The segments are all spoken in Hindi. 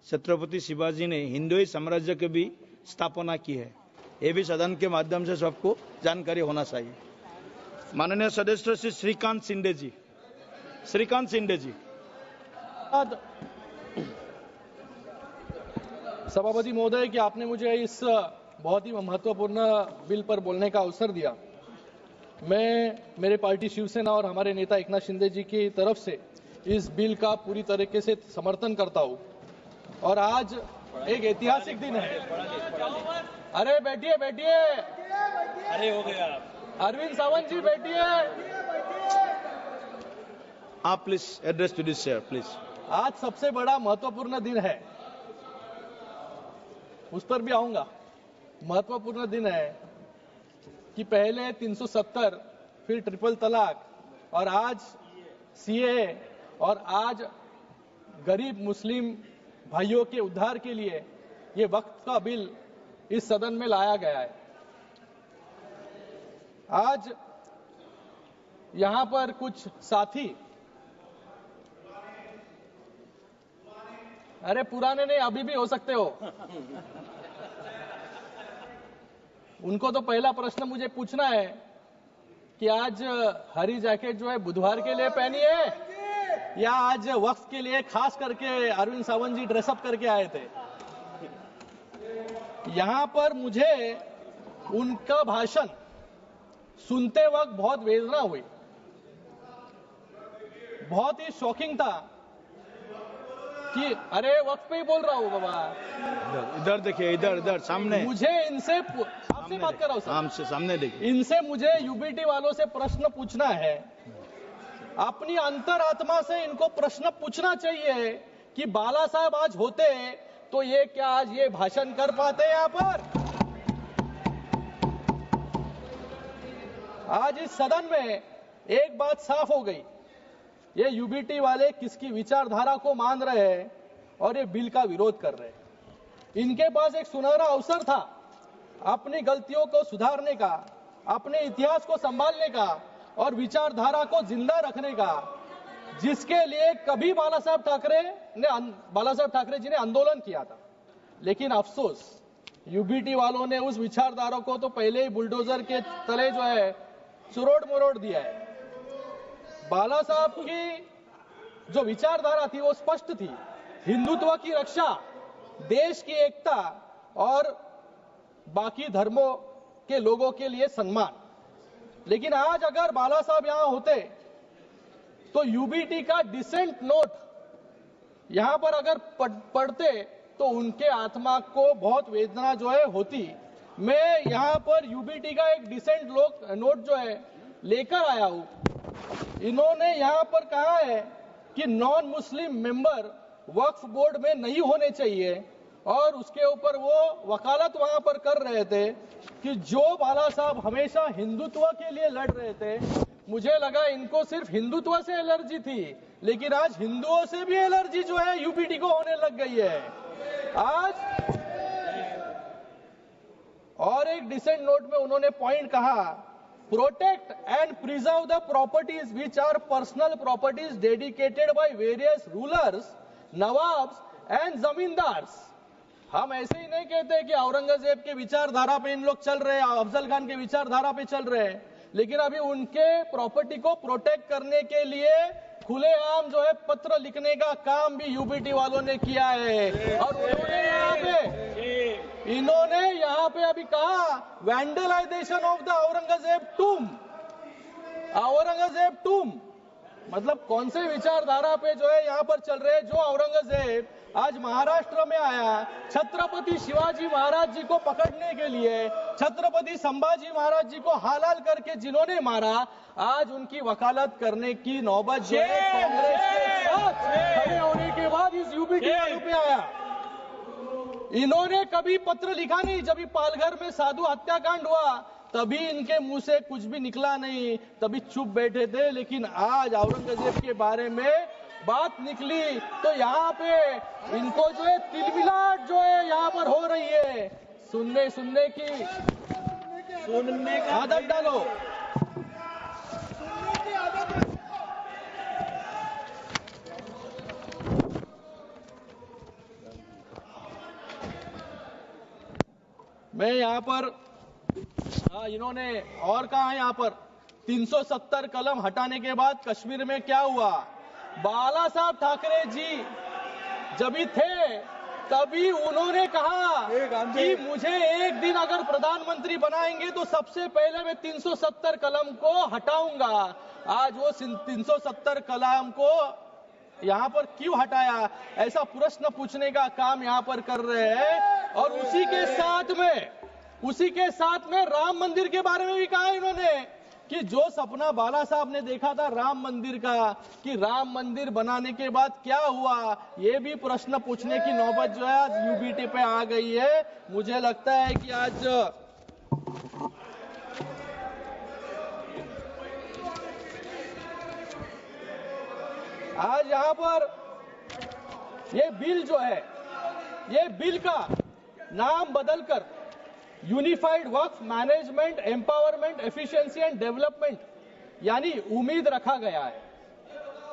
छत्रपति शिवाजी ने हिंदुई साम्राज्य की भी स्थापना की है। ये भी सदन के माध्यम से सबको जानकारी होना चाहिए। माननीय सदस्य श्री श्रीकांत शिंदे जी। सभापति महोदय कि आपने मुझे इस बहुत ही महत्वपूर्ण बिल पर बोलने का अवसर दिया। मैं मेरे पार्टी शिवसेना और हमारे नेता एकनाथ शिंदे जी की तरफ से इस बिल का पूरी तरीके से समर्थन करता हूं और आज एक ऐतिहासिक दिन है। अरे बैठिए बैठिए, अरे हो गया। अरविंद सावंत जी बैठिए। आप please address to this share please. आज सबसे बड़ा महत्वपूर्ण दिन है, उस पर भी आऊंगा। महत्वपूर्ण दिन है कि पहले 370, फिर ट्रिपल तलाक और आज सीएए और आज गरीब मुस्लिम भाइयों के उद्धार के लिए ये वक्त का बिल इस सदन में लाया गया है। आज यहां पर कुछ साथी, अरे पुराने नहीं अभी भी हो सकते हो, उनको तो पहला प्रश्न मुझे पूछना है कि आज हरी जैकेट जो है बुधवार के लिए पहनी है या आज वक्त के लिए खास करके अरविंद सावंत जी ड्रेसअप करके आए थे। यहां पर मुझे उनका भाषण सुनते वक्त बहुत वेदना हुई, बहुत ही शॉकिंग था कि अरे वक्त पे ही बोल रहा हूं बाबा। इधर देखिए, इधर सामने। मुझे इनसे आपसे बात कर रहा हूं सर, हमसे सामने देखिए। इनसे मुझे यूबीटी वालों से प्रश्न पूछना है। अपनी अंतरात्मा से इनको प्रश्न पूछना चाहिए कि बाला साहब आज होते तो ये क्या आज ये भाषण कर पाते यहां पर? आज इस सदन में एक बात साफ हो गई, ये यूबीटी वाले किसकी विचारधारा को मान रहे हैं और ये बिल का विरोध कर रहे हैं। इनके पास एक सुनहरा अवसर था अपनी गलतियों को सुधारने का, अपने इतिहास को संभालने का और विचारधारा को जिंदा रखने का, जिसके लिए कभी बाला साहब ठाकरे जी ने आंदोलन किया था। लेकिन अफसोस यूबीटी वालों ने उस विचारधारा को तो पहले ही बुलडोजर के तले जो है चुरोड़ मरोड़ दिया है। बाला साहब की जो विचारधारा थी वो स्पष्ट थी, हिंदुत्व की रक्षा, देश की एकता और बाकी धर्मों के लोगों के लिए सम्मान। लेकिन आज अगर बाला साहब यहां होते तो यूबीटी का डिसेंट नोट यहां पर अगर पढ़ते तो उनके आत्मा को बहुत वेदना जो है होती। मैं यहां पर यूबीटी का एक डिसेंट नोट जो है लेकर आया हूं। इन्होंने यहां पर कहा है कि नॉन मुस्लिम मेंबर वक्फ बोर्ड में नहीं होने चाहिए और उसके ऊपर वो वकालत वहां पर कर रहे थे कि जो बाला साहब हमेशा हिंदुत्व के लिए लड़ रहे थे। मुझे लगा इनको सिर्फ हिंदुत्व से एलर्जी थी, लेकिन आज हिंदुओं से भी एलर्जी जो है यूबीटी को होने लग गई है आज। और एक डिसेंट नोट में उन्होंने पॉइंट कहा, protect and preserve the properties which are personal properties dedicated by various rulers, nawabs and zamindars. हम ऐसे ही नहीं कहते कि औरंगजेब के विचारधारा पे इन लोग चल रहे हैं, अफजल खान के विचारधारा पे चल रहे हैं, लेकिन अभी उनके प्रॉपर्टी को प्रोटेक्ट करने के लिए खुलेआम जो है पत्र लिखने का काम भी यूबीटी वालों ने किया है। और इन्होंने यहाँ पे अभी कहा वैंडलाइजेशन ऑफ द औरंगजेब टूम, मतलब कौन से विचारधारा पे जो है यहाँ पर चल रहे हैं। जो औरंगजेब आज महाराष्ट्र में आया छत्रपति शिवाजी महाराज जी को पकड़ने के लिए, छत्रपति संभाजी महाराज जी को हालाल करके जिन्होंने मारा, आज उनकी वकालत करने की नौबत जो है कांग्रेस के साथ खड़े होने के बाद इस यूबीटी वालों पे आया। इन्होंने कभी पत्र लिखा नहीं। जब पालघर में साधु हत्याकांड हुआ तभी इनके मुंह से कुछ भी निकला नहीं, तभी चुप बैठे थे। लेकिन आज औरंगजेब के बारे में बात निकली तो यहाँ पे इनको जो है तिलमिलाट जो है यहाँ पर हो रही है। सुनने की आदत डालो। मैं यहाँ पर इन्होंने और कहा है यहाँ पर 370 कलम हटाने के बाद कश्मीर में क्या हुआ। बाला साहब ठाकरे जी जब भी थे तभी उन्होंने कहा कि मुझे एक दिन अगर प्रधानमंत्री बनाएंगे तो सबसे पहले मैं 370 कलम को हटाऊंगा। आज वो 370 कलम को यहाँ पर क्यों हटाया, ऐसा प्रश्न पूछने का काम यहाँ पर कर रहे हैं। और उसी के साथ में राम मंदिर के बारे में भी कहा इन्होंने कि जो सपना बाला साहब ने देखा था राम मंदिर का, कि राम मंदिर बनाने के बाद क्या हुआ, ये भी प्रश्न पूछने की नौबत जो है आज यूबीटी पे आ गई है। मुझे लगता है कि आज यहाँ पर ये बिल जो है, ये बिल का नाम बदलकर unified Waqf management empowerment efficiency and development यानी उम्मीद रखा गया है।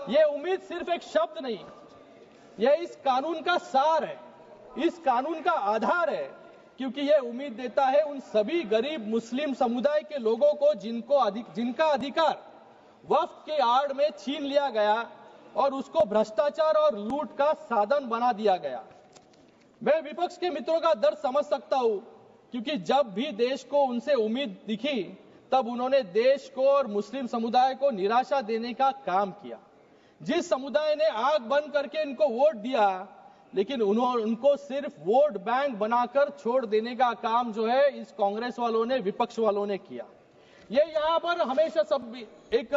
ये उम्मीद सिर्फ एक शब्द नहीं, यह इस कानून का सार है, इस कानून का आधार है, क्योंकि यह उम्मीद देता है उन सभी गरीब मुस्लिम समुदाय के लोगों को जिनका अधिकार वक्फ के आड़ में छीन लिया गया और उसको भ्रष्टाचार और लूट का साधन बना दिया गया। मैं विपक्ष के मित्रों का दर्द समझ सकता हूं, क्योंकि जब भी देश को उनसे उम्मीद दिखी तब उन्होंने देश को और मुस्लिम समुदाय को निराशा देने का काम किया। जिस समुदाय ने आंख बंद करके इनको वोट दिया, लेकिन उनको सिर्फ वोट बैंक बनाकर छोड़ देने का काम जो है इस कांग्रेस वालों ने, विपक्ष वालों ने किया। ये यहाँ पर हमेशा सब एक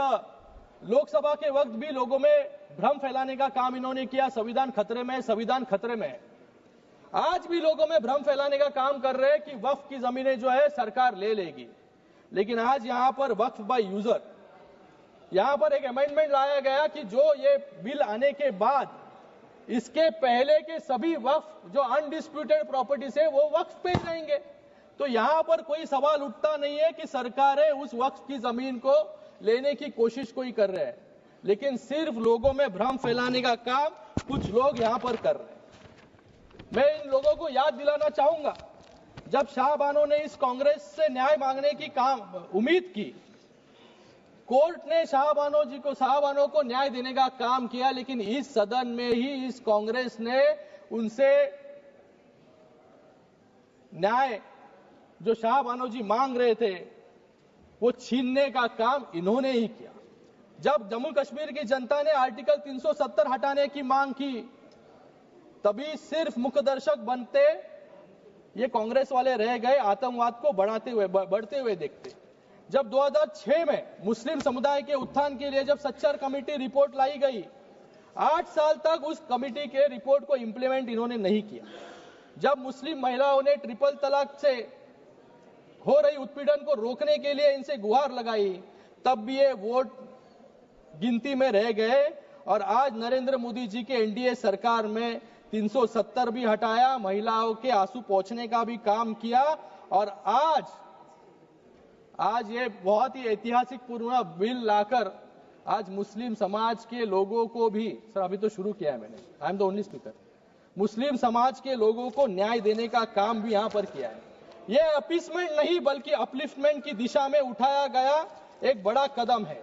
लोकसभा के वक्त भी लोगों में भ्रम फैलाने का काम इन्होंने किया। संविधान खतरे में है, संविधान खतरे में है। आज भी लोगों में भ्रम फैलाने का काम कर रहे हैं कि वक्फ की जमीनें जो है सरकार ले लेगी। लेकिन आज यहाँ पर वक्फ बाय यूजर, यहाँ पर एक अमेंडमेंट लाया गया कि जो ये बिल आने के बाद इसके पहले के सभी वक्फ जो अनडिस्प्यूटेड प्रॉपर्टीज है वो वक्फ पे रहेंगे। तो यहाँ पर कोई सवाल उठता नहीं है कि सरकारें उस वक्फ की जमीन को लेने की कोशिश कोई कर रहे हैं, लेकिन सिर्फ लोगों में भ्रम फैलाने का काम कुछ लोग यहाँ पर कर रहे हैं। मैं इन लोगों को याद दिलाना चाहूंगा, जब शाहबानो ने इस कांग्रेस से न्याय मांगने की उम्मीद की, कोर्ट ने शाहबानो को न्याय देने का काम किया, लेकिन इस सदन में ही इस कांग्रेस ने उनसे न्याय जो शाहबानो जी मांग रहे थे वो छीनने का काम इन्होंने ही किया। जब जम्मू कश्मीर की जनता ने आर्टिकल 370 हटाने की मांग की, तभी सिर्फ मुखदर्शक बनते ये कांग्रेस वाले रह गए, आतंकवाद को बढ़ते हुए देखते। जब 2006 में मुस्लिम समुदाय के उत्थान के लिए जब सच्चर कमेटी रिपोर्ट लाई गई, 8 साल तक उस कमेटी के रिपोर्ट को इंप्लीमेंट इन्होंने नहीं किया। जब मुस्लिम महिलाओं ने ट्रिपल तलाक से हो रही उत्पीड़न को रोकने के लिए इनसे गुहार लगाई, तब भी ये वोट गिनती में रह गए। और आज नरेंद्र मोदी जी के एनडीए सरकार में 370 भी हटाया, महिलाओं के आंसू पोंछने का भी काम किया। और आज ये बहुत ही ऐतिहासिक पूर्ण बिल लाकर आज मुस्लिम समाज के लोगों को भी, सर अभी तो शुरू किया है मैंने, I am the only speaker, Muslim समाज के लोगों को न्याय देने का काम भी यहां पर किया है। ये अपीसमेंट नहीं बल्कि अपलिफ्टमेंट की दिशा में उठाया गया एक बड़ा कदम है।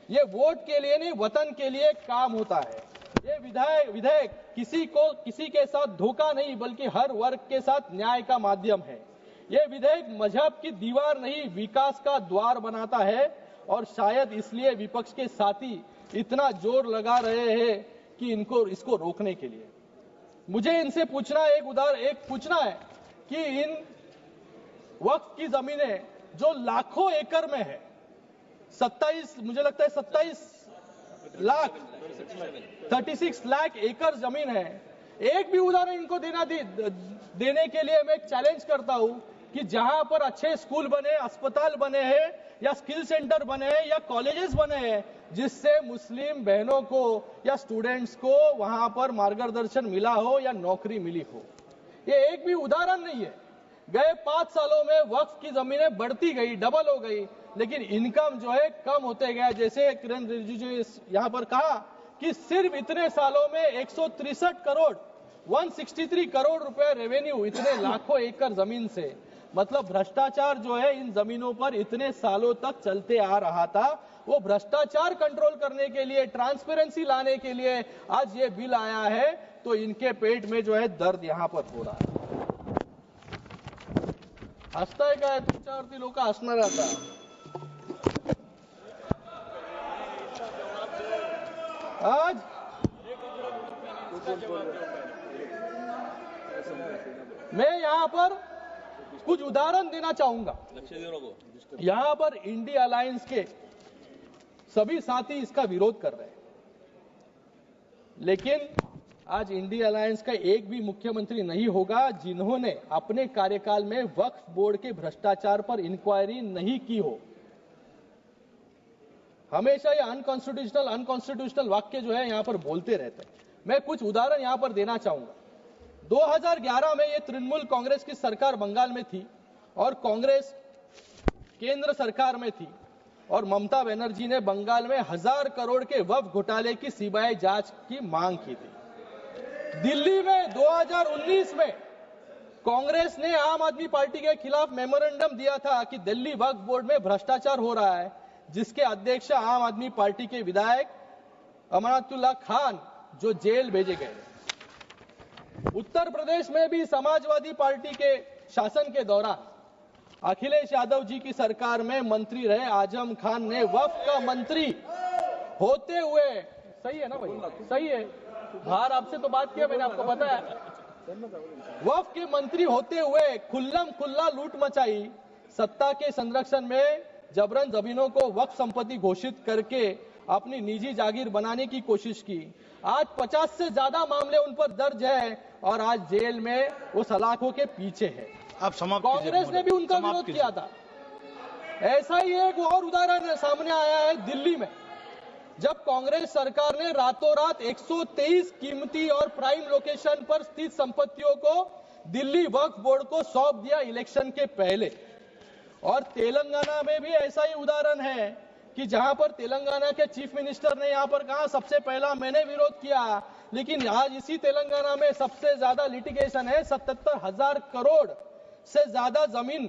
ये वोट के लिए नहीं, वतन के लिए काम होता है। ये विधेयक किसी के साथ धोखा नहीं बल्कि हर वर्ग के साथ न्याय का माध्यम है। ये विधेयक मजहब की दीवार नहीं, विकास का द्वार बनाता है। और शायद इसलिए विपक्ष के साथी इतना जोर लगा रहे हैं कि इसको रोकने के लिए। मुझे इनसे पूछना है कि इन वक्फ की जमीनें जो लाखों एकड़ में है, 36 लाख एकड़ जमीन है, एक भी उदाहरण इनको देने के लिए मैं चैलेंज करता हूं कि जहां पर अच्छे स्कूल बने, अस्पताल बने हैं या स्किल सेंटर बने हैं या कॉलेजेस बने हैं, जिससे मुस्लिम बहनों को या स्टूडेंट्स को वहां पर मार्गदर्शन मिला हो या नौकरी मिली हो, ये एक भी उदाहरण नहीं है। गए 5 सालों में वक्फ की जमीनें बढ़ती गई, डबल हो गई, लेकिन इनकम जो है कम होते गया। जैसे किरण रिजिजू ने यहां पर कहा कि सिर्फ इतने सालों में 163 करोड़ 163 करोड़ रुपए रेवेन्यू, इतने लाखों एकड़ जमीन से। मतलब भ्रष्टाचार जो है इन जमीनों पर इतने सालों तक चलते आ रहा था, वो भ्रष्टाचार कंट्रोल करने के लिए, ट्रांसपेरेंसी लाने के लिए आज ये बिल आया है, तो इनके पेट में जो है दर्द यहां पर हो रहा है. हसताय काय तुमच्यावरती लोक हसणार आता. आज मैं यहां पर कुछ उदाहरण देना चाहूंगा. यहां पर इंडिया अलायंस के सभी साथी इसका विरोध कर रहे हैं, लेकिन आज इंडिया अलायंस का एक भी मुख्यमंत्री नहीं होगा जिन्होंने अपने कार्यकाल में वक्फ बोर्ड के भ्रष्टाचार पर इंक्वायरी नहीं की हो. हमेशा ये अनकॉन्स्टिट्यूशनल वाक्य जो है यहां पर बोलते रहते हैं. मैं कुछ उदाहरण यहां पर देना चाहूंगा. 2011 में ये तृणमूल कांग्रेस की सरकार बंगाल में थी और कांग्रेस केंद्र सरकार में थी, और ममता बनर्जी ने बंगाल में 1000 करोड़ के वक्फ घोटाले की सीबीआई जांच की मांग की थी. दिल्ली में 2019 में कांग्रेस ने आम आदमी पार्टी के खिलाफ मेमोरेंडम दिया था कि दिल्ली वक्फ बोर्ड में भ्रष्टाचार हो रहा है, जिसके अध्यक्ष आम आदमी पार्टी के विधायक अमनातुल्लाह खान जो जेल भेजे गए. उत्तर प्रदेश में भी समाजवादी पार्टी के शासन के दौरान अखिलेश यादव जी की सरकार में मंत्री रहे आजम खान ने वक्फ का मंत्री होते हुए, सही है ना भाई, सही है, बाहर आपसे तो बात किया मैंने, आपको पता है, वक्फ के मंत्री होते हुए खुल्लम खुल्ला लूट मचाई. सत्ता के संरक्षण में जबरन जमीनों को वक्फ संपत्ति घोषित करके अपनी निजी जागीर बनाने की कोशिश की. आज 50 से ज्यादा मामले उन पर दर्ज है और आज जेल में वो सलाखों के पीछे है. आप समाप्त कांग्रेस ने भी उनका विरोध किया था. ऐसा ही एक और उदाहरण सामने आया है दिल्ली में, जब कांग्रेस सरकार ने रातों रात 123 कीमती और प्राइम लोकेशन पर स्थित संपत्तियों को दिल्ली वक्फ बोर्ड को सौंप दिया इलेक्शन के पहले. और तेलंगाना में भी ऐसा ही उदाहरण है कि जहां पर तेलंगाना के चीफ मिनिस्टर ने यहां पर कहा सबसे पहला मैंने विरोध किया, लेकिन आज इसी तेलंगाना में सबसे ज्यादा लिटिगेशन है. 77,000 करोड़ से ज्यादा जमीन,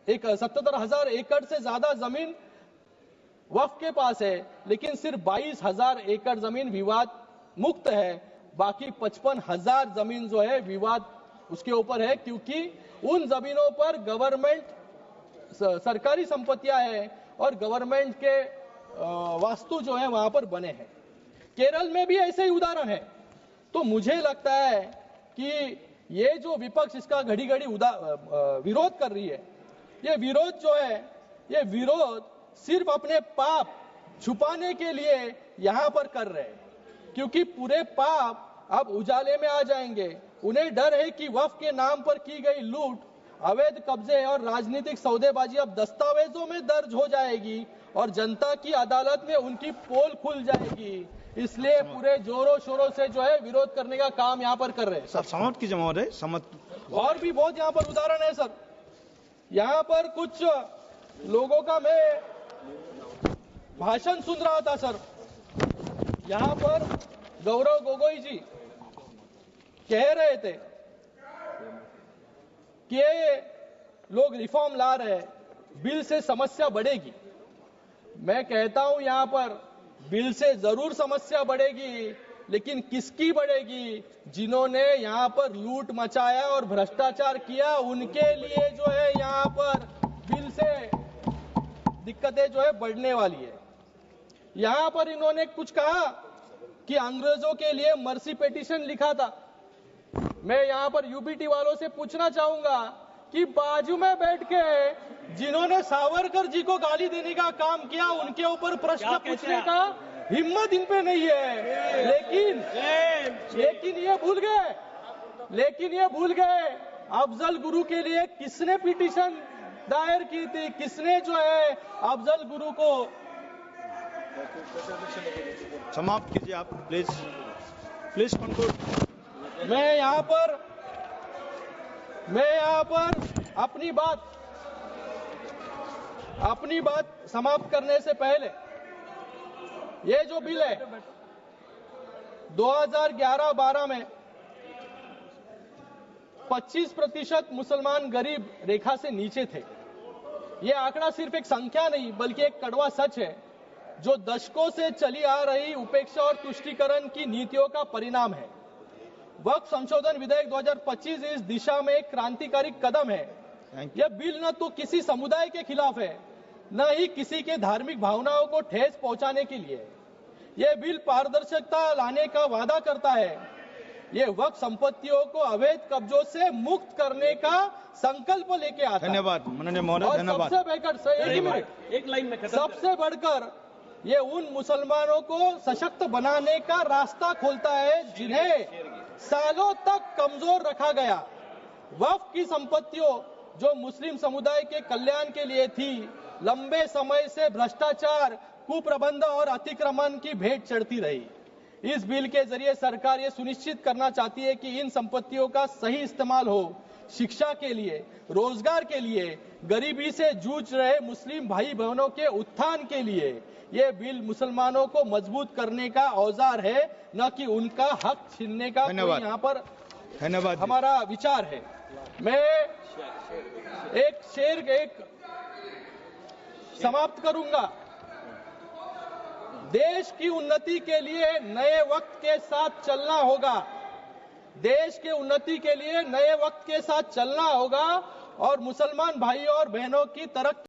77,000 एकड़ से ज्यादा जमीन वक्फ के पास है, लेकिन सिर्फ 22,000 एकड़ जमीन विवाद मुक्त है. बाकी 55,000 जमीन जो है विवाद उसके ऊपर है, क्योंकि उन जमीनों पर गवर्नमेंट सरकारी संपत्तियां हैं और गवर्नमेंट के वास्तु जो है वहां पर बने हैं. केरल में भी ऐसे ही उदाहरण है. तो मुझे लगता है कि ये जो विपक्ष इसका घड़ी घड़ी विरोध कर रही है, ये विरोध जो है, ये विरोध सिर्फ अपने पाप छुपाने के लिए यहां पर कर रहे हैं, क्योंकि पूरे पाप अब उजाले में आ जाएंगे. उन्हें डर है कि वक्फ के नाम पर की गई लूट, अवैध कब्जे और राजनीतिक सौदेबाजी अब दस्तावेजों में दर्ज हो जाएगी और जनता की अदालत में उनकी पोल खुल जाएगी. इसलिए पूरे जोरों शोरों से जो है विरोध करने का काम यहाँ पर कर रहे हैं. सर समाप्त की जमा है समाप्त. और भी बहुत यहाँ पर उदाहरण है सर. यहाँ पर कुछ लोगों का मैं भाषण सुन रहा था सर. यहाँ पर गौरव गोगोई जी कह रहे थे कि ये लोग रिफॉर्म ला रहे हैं, बिल से समस्या बढ़ेगी. मैं कहता हूं यहां पर बिल से जरूर समस्या बढ़ेगी, लेकिन किसकी बढ़ेगी? जिन्होंने यहां पर लूट मचाया और भ्रष्टाचार किया, उनके लिए जो है यहां पर बिल से दिक्कतें जो है बढ़ने वाली है. यहां पर इन्होंने कुछ कहा कि अंग्रेजों के लिए मर्सी पिटीशन लिखा था. मैं यहां पर यूबीटी वालों से पूछना चाहूंगा कि बाजू में बैठ के जिन्होंने सावरकर जी को गाली देने का काम किया, उनके ऊपर प्रश्न पूछने का हिम्मत इन पे नहीं है. लेकिन ये भूल गए अफजल गुरु के लिए किसने पिटीशन दायर की थी, किसने जो है अफजल गुरु को. समाप्त कीजिए आप प्लीज कंक्लूड. मैं यहाँ पर अपनी बात समाप्त करने से पहले, ये जो बिल है 2011-12 में 25% मुसलमान गरीब रेखा से नीचे थे। ये आंकड़ा सिर्फ एक संख्या नहीं बल्कि एक कड़वा सच है जो दशकों से चली आ रही उपेक्षा और तुष्टीकरण की नीतियों का परिणाम है। वक्फ संशोधन विधेयक 2025 इस दिशा में एक क्रांतिकारी कदम है। यह बिल न तो किसी समुदाय के खिलाफ है, न ही किसी के धार्मिक भावनाओं को ठेस पहुंचाने के लिए। यह बिल पारदर्शिता लाने का वादा करता है। ये वक्फ संपत्तियों को अवैध कब्जों से मुक्त करने का संकल्प लेके आता है। धन्यवाद माननीय महोदय, धन्यवाद। सबसे बढ़कर एक लाइन में सबसे बढ़कर ये उन मुसलमानों को सशक्त बनाने का रास्ता खोलता है जिन्हें सालों तक कमजोर रखा गया। वक्फ की संपत्तियों जो मुस्लिम समुदाय के कल्याण के लिए थी, लंबे समय से भ्रष्टाचार, कुप्रबंध और अतिक्रमण की भेंट चढ़ती रही। इस बिल के जरिए सरकार ये सुनिश्चित करना चाहती है कि इन संपत्तियों का सही इस्तेमाल हो, शिक्षा के लिए, रोजगार के लिए, गरीबी से जूझ रहे मुस्लिम भाई बहनों के उत्थान के लिए। ये बिल मुसलमानों को मजबूत करने का औजार है, न कि उनका हक छीनने का कोई यहाँ पर धन्यवाद हमारा विचार है। मैं एक शेर समाप्त करूंगा। देश की उन्नति के लिए नए वक्त के साथ चलना होगा। देश के उन्नति के लिए नए वक्त के साथ चलना होगा और मुसलमान भाइयों और बहनों की तरक्की